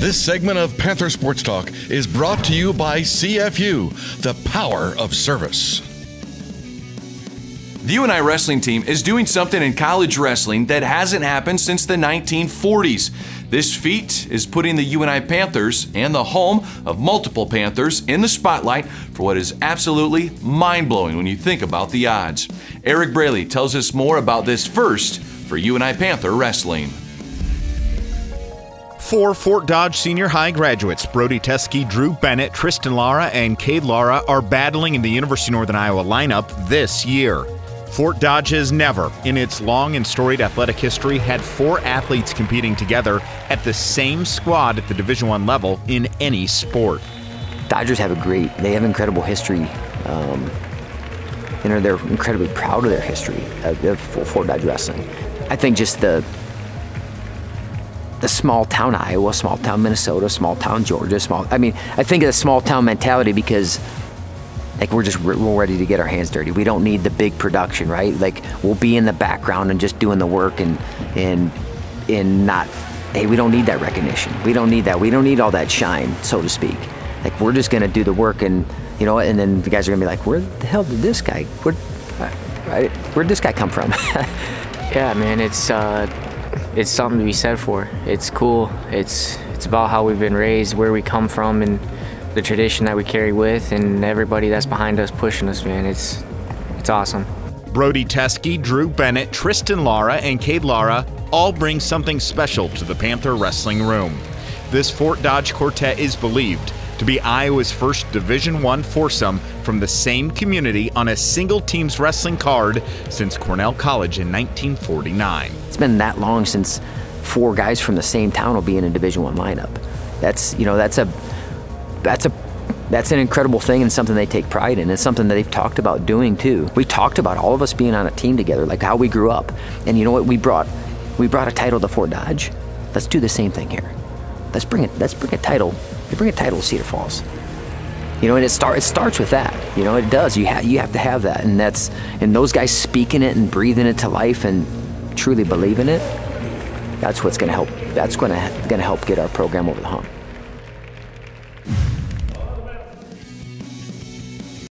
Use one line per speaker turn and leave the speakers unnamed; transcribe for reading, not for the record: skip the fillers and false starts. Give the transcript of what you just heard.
This segment of Panther Sports Talk is brought to you by CFU, the power of service.
The UNI wrestling team is doing something in college wrestling that hasn't happened since the 1940s. This feat is putting the UNI Panthers and the home of multiple Panthers in the spotlight for what is absolutely mind-blowing when you think about the odds. Eric Braley tells us more about this first for UNI Panther wrestling.
4 Fort Dodge Senior High graduates, Brody Teskey, Drew Bennett, Tristan Lara, and Cade Lara, are battling in the University of Northern Iowa lineup this year. Fort Dodge has never, in its long and storied athletic history, had 4 athletes competing together at the same squad at the Division I level in any sport.
Dodgers have they have incredible history. They're incredibly proud of their history of Fort Dodge wrestling. I think just the small town Iowa, small town Minnesota, small town Georgia, I think of the small town mentality because like we're ready to get our hands dirty. We don't need the big production, right? Like we'll be in the background and just doing the work and not, hey, we don't need that recognition. We don't need that. We don't need all that shine, so to speak. Like we're just gonna do the work and and then the guys are gonna be like, where the hell did this guy, where'd this guy come from?
Yeah, man, it's something to be said for. It's cool. It's about how we've been raised, where we come from, and the tradition that we carry with, and everybody that's behind us pushing us, man. It's awesome.
Brody Teskey, Drew Bennett, Tristan Lara, and Cade Lara all bring something special to the Panther wrestling room. This Fort Dodge quartet is believed to be Iowa's first Division I foursome from the same community on a single team's wrestling card since Cornell College in 1949.
It's been that long since 4 guys from the same town will be in a Division I lineup. That's an incredible thing and something they take pride in. It's something that they've talked about doing too. We talked about all of us being on a team together, like how we grew up. And you know what? We brought a title to Fort Dodge. Let's do the same thing here. Let's bring a title. You bring a title to Cedar Falls. And it starts with that. It does. You have to have that, and those guys speaking it and breathing it to life and truly believing it. That's what's going to help. That's going to help get our program over the hump.